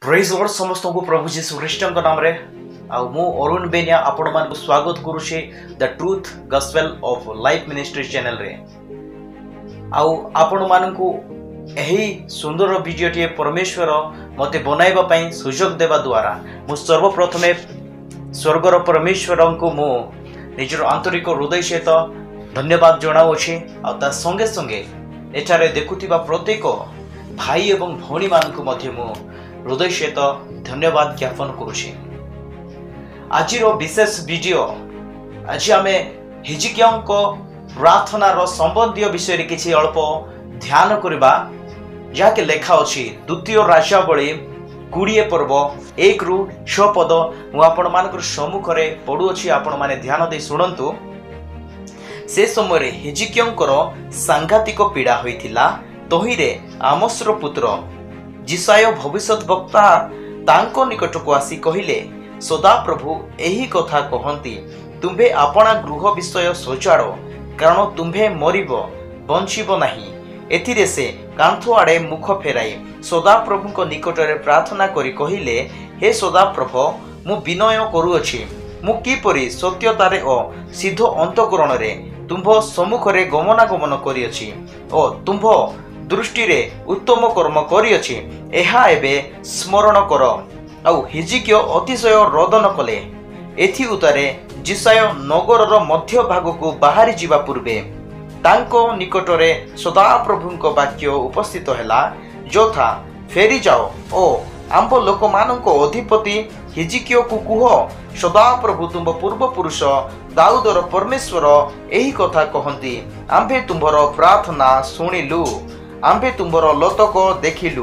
Praise Lord समस्त को प्रभु जीशु ख्रीष्ट नाम रे मु अरुण बेनिया आपण मान स्वागत करूछे the truth gospel of life ministry channel रे आपण मान को एही सुंदर वीडियो टी परमेश्वर मते बनाइबा पई सुयोग देबा द्वारा मु सर्वप्रथमे स्वर्गर परमेश्वर को मु निजर आंतरिक हृदय सहित धन्यवाद जणाउछि आ संगे संगे एठारे देखुथिबा प्रत्येक भाई एवं भौणी मान को मध्य मु हृदय सहित धन्यवाद ज्ञापन करुछि। आज विशेष वीडियो आज आम हिजकिया प्रार्थनार संबंधी विषय रे किछि अल्प ध्यान करबा जहाँकि लेखा अछि द्वितीय राजावली 20 पर्व 1 रु 6 पद मु आपण मानकर सम्मुख रे पढुछि। आपण माने ध्यान दे सुनंतु। से समय हिजकिया सांघातिक पीड़ा होइथिला। तहिरे आमोसर पुत्र जिसाय भविष्यत वक्ता तांको निकट को आसी कहिले, सदा प्रभु एही कथा कहंती, तुम्भे आपणा गृह विषय सजाड़, कारण तुम्भे मरिब बंचिब नाही। एथिरे से कांथो आड़े मुख फेराई सदा प्रभु निकट रे प्रार्थना करी कहिले, हे सदा प्रभु मु विनय करूअछि, मु किपरि सत्यतारे ओ सिद्ध अंतकरण रे तुम्भ सम्मुख रे गमनागमन करिअछि ओ तुम्भ दृष्टि रे उत्तम कर्म करिअछि, एहा एबे स्मरण कर। आउ हिजकिया अतिशय रोदन कले। एथि उतारे जिसाय नगरर मध्य भाग को बाहरी जीवा पूर्वे तांको निकट रे सदा प्रभुंको वाक्य उपस्थित हैला, जोथा फेरी जाओ ओ आंब लोक मानको अधिपति हिजकिया को कुह, सदा प्रभु तुम पूर्व पुरुष दाऊदर परमेश्वर एही कथा कहंती, आंबे तुम्भर प्रार्थना सुनिलु, आंबे तुम्बर लतक देखिलु,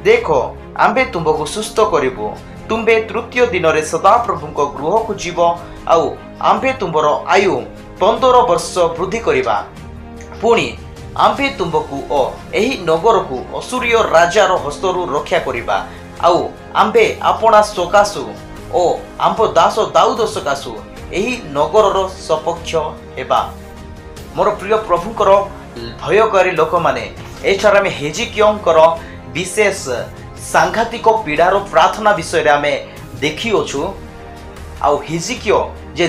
देखो आंबे तुमको सुस्थ करिबो, तुम्बे तृतीय दिन रे सदा प्रभुंको गृह को जीव, आउ आंबे तुम्बर आयु 15 वर्ष वृद्धि करिबा, पुणी आंबे तुमको ओ एही नगर को असुरिय राजार हस्तरु रक्षा करिबा, आउ आंबे आपणा सकासु ओ आंब दास दाऊद सकासु एही नगरर सपक्ष हेबा। मोर प्रिय प्रभुंकर भयकारी लोक माने एठार आम हिजकिया विशेष सांघातिक पीड़ार प्रार्थना विषय रे आमे देखि अछु। आउ हिजकिया जे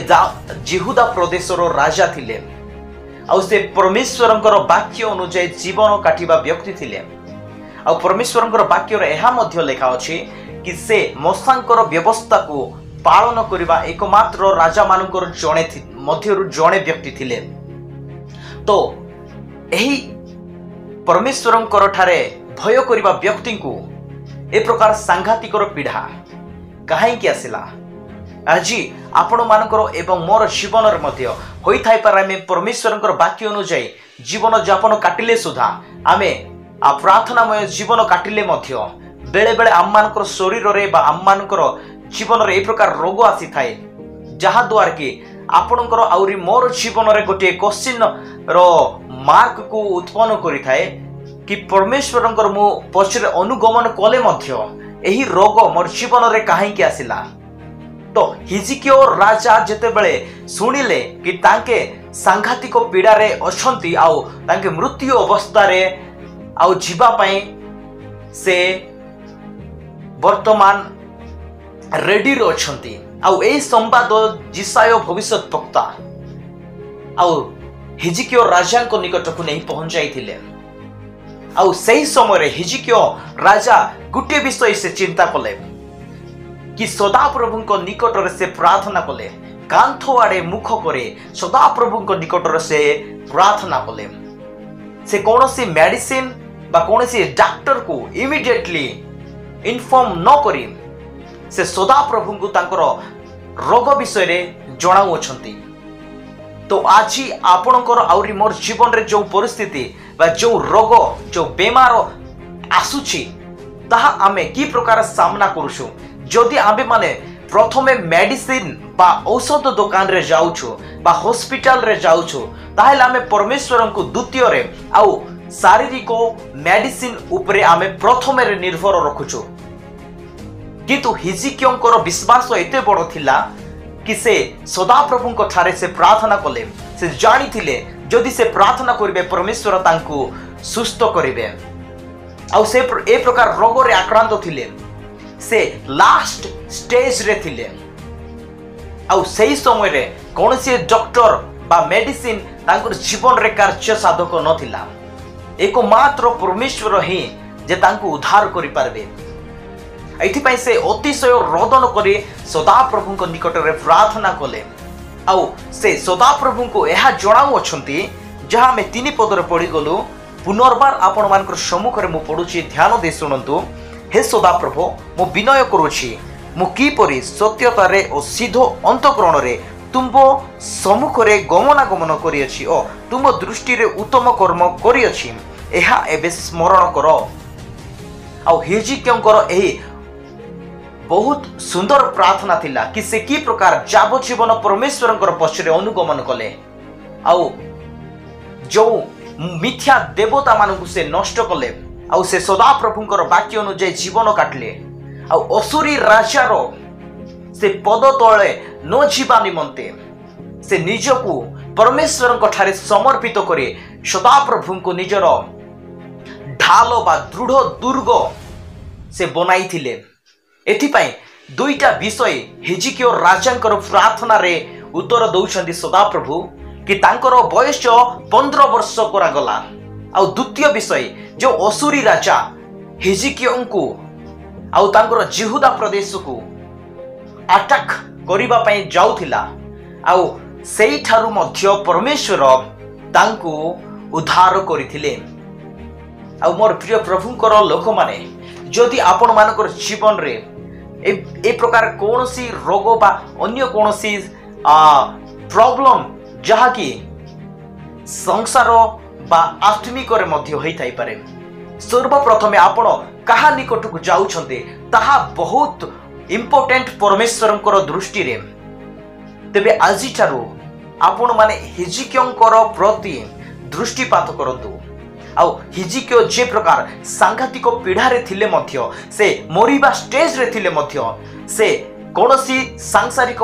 जिहुदा प्रदेशर राजा थिले, आउ से परमेश्वरंकर वाक्य अनुसार जीवन काटिबा व्यक्ति थिले। आउ परमेश्वरंकर वाक्य रे एहा मध्य लेखा अछि कि से मसांकर व्यवस्था को पालन करिबा एकमात्र राजा मानकर जणे व्यक्ति थिले। तो एही परमेश्वरंकर ठारे भय करिबा व्यक्ति को ए प्रकार सांघातिक पीड़ा कहीं आसिला। आज आपण मानकर एवं मोर जीवन मध्य होई थाई पार आमे परमेश्वरंकर वाक्य अनुसार जीवन यापन काटिले सुधा आमे प्रार्थनामय जीवन काटिले मध्य बेले बेले आम मानकर शरीर रे बा आम मानकर जीवन रे ए प्रकार रोग आसी थाए, जहा द्वारा कि आपणकर आउरी मोर जीवन रे गोटे क्वेश्चन रो मार्क को उत्पन्न करि थाए कि परमेश्वरंकर मु पछरे अनुगमन कले मध्य एही रोग मोर जीवन रे काहे आसिला। तो हिजकिया राजा जेते बेले सुनिले कि तांके सांघातिक पीड़ा रे अछंती, आउ तांके मृत्यु अवस्था रे आउ जीवा पई से वर्तमान रेडी रो अछंती, आउ एही संवाद जिसाय भविष्यत वक्ता आउ हिजकिया राजा को निकट को नहीं पहुंचाई थिले। आउ सही समय रे हिजकिया राजा गुटे विषय से चिंता कले कि सदा प्रभुंको निकट रे से प्रार्थना कले, कांथो आड़े मुख करे सदा प्रभुंको निकट रे से प्रार्थना कले। से कौनसी मेडिसिन बा कौनसी डॉक्टर को इमिडिएटली इन्फॉर्म न करी से सदा प्रभुंको तांकर रोग विषय रे जणाउ अछंती। तो आज आपणकर आउरी मोर जीवन रे जो परिस्थिति बा जो रोग जो बेमार आसुछि ताहा आमे की प्रकार सामना करूछु। जदि आमे माने प्रथमे मेडिसिन बा औषध दुकान रे जाउछु बा हॉस्पिटल रे जाउछु, ताहेले आमे परमेश्वरन को द्वितीय रे आउ शारीरिक मेडिसिन उपरे आमे प्रथमे रे निर्भर रखुछु। किंतु हिजकिया विश्वास एते बड़ थिला कि से सदा प्रभुंको ठारे से प्रार्थना कले, से जानी थिले जदि से प्रार्थना करिवे परमेश्वर तांको सुस्थ करिवे। आउ से ए प्रकार रोग रे आक्रांत थिले। से लास्ट स्टेज रे थिले आउ सही समय रे कौन से डॉक्टर बा मेडिसिन तांकर जीवन रे कार्य साधक नथिला एकमात्र परमेश्वर ही जे तांको उद्धार करि पारबे एथि से अतिशय रोदन करी सदाप्रभु को निकट रे प्रार्थना कले आउ से सदाप्रभु को यह जणाऊ अछंती जहाँ में 3 पदर पढ़ी गलु पुनर्बार आपण मानकर सम्मुख रे मु पढुची ध्यान दे सुनंतु हे सदाप्रभु मु विनय करूची मु किपरि सत्यता रे ओ सीधो अंतःकरण रे तुमबो सम्मुख रे गमनागमन करियछि ओ तुम दृष्टि रे उत्तम कर्म करियछि एहा एबे स्मरण करो आउ हिजकियंकर एही बहुत सुंदर प्रार्थना थिला कि से की प्रकार जावजीवन परमेश्वरंकर पछरे अनुगमन कले आउ जो मिथ्या देवता मानकु से नष्ट कले आउ से सदाप्रभुंकर वाक्य अनुसार जीवन काटले आउ असुरी राजार से पद तले न जीवा निमंते से निजकु परमेश्वरंक ठारे समर्पित करे सदाप्रभुंको निजर ढाल बा दृढ़ दुर्ग से बनाई थिले एथिपाई दुईटा विषय हिजकिया राजांकर प्रार्थना रे उत्तर दौछंती सदाप्रभु कि तांकर बयस 15 वर्ष करा गला आउ द्वितीय विषय जो असुरी राजा हिजकियाଙ୍କୁ आउ तांकर जिहुदा प्रदेश को अटैक करिबा पई जाउथिला आउ सेई ठारू मध्य परमेश्वर तांको उद्धार करिथिले आउ मोर प्रिय प्रभुंकर लोक माने जदि आपण मानकर जीवन रे ए प्रकार कौन सी रोग बा अन्य कौन सी प्रॉब्लम जहा कि संसार बा आत्मिक रे मध्य होई थाई पारे सर्वप्रथमे आपण कहा निकट को जाउछन्ते ताहा बहुत इंपोर्टेंट परमेश्वरंकर दृष्टि रे तेबे आजि ठारू आपण माने हिजकियंकर प्रति दृष्टिपात करंतु आउ हिजकिया जे प्रकार सांघातिक पीढ़ा रे थिले मध्य से मरिबा स्टेज रे थिले मध्य से कौनसी सांसारिक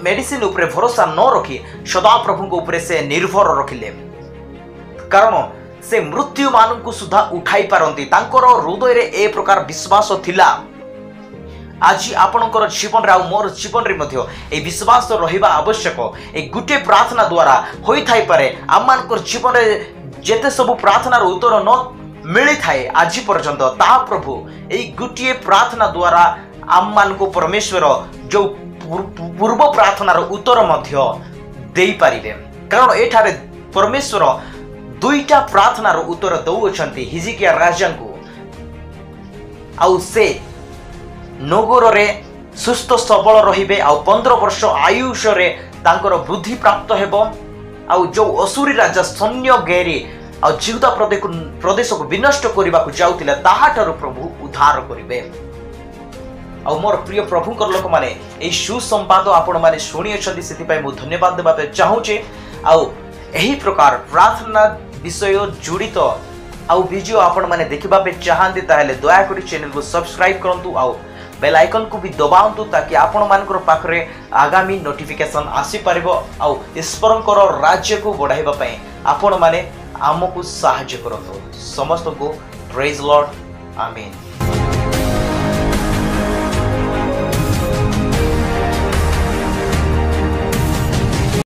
मेडिसिन उपरे भरोसा न रखी सदाप्रभु को उपरे से निर्भर रखिले कारण से मृत्यु मानकु सुधा उठाई पारंती तांकर हृदय रे ए प्रकार विश्वास थिला आज आपणकर जीवन रे मोर जीवन रे मध्य ए विश्वास रहिबा आवश्यक ए गुटे प्रार्थना द्वारा होई थाई पारे आमानकर जीवन रे जेते सब प्रार्थनार उत्तर न मिली थाए आज पर्यंत ता प्रभु एई गुटिए प्रार्थना द्वारा आम मान को परमेश्वर जो पूर्व प्रार्थनार उत्तर मध्य देई पारिबे कारण एठारे परमेश्वर दुईटा प्रार्थनार उत्तर दउछंती हिजकिया राजा को आउ से नगर रे सुस्थ सबल रहिबे आउ 15 वर्ष आयुष रे तांकर वृद्धि प्राप्त हेबो आउ जो असुरी राजा सैन्य घेरी आ जिहुदा प्रदेश को विनष्ट करने को जाउतिला ताहाठारु प्रभु उद्धार करिवे आ मोर प्रिय प्रभुकर लोक माने ए सुसंवाद आपण माने सुनी अछंती सेति पय मु धन्यवाद देबा चाहूचे आ एही प्रकार प्रार्थना विषय जुड़ित आ वीडियो आपण माने देखिबा पे चाहंती ताहेले दया करी चैनल को सब्सक्राइब करंतु आ बेल आइकन को भी दबाउंतु ताकि आपण मानकर पाखरे आगामी नोटिफिकेशन आसी परिबो आ ईश्वरंकर राज्य को बढ़ाइबा पय आपण माने आमको साहाय्य करंतु समस्त को प्रेज लॉर्ड आमीन।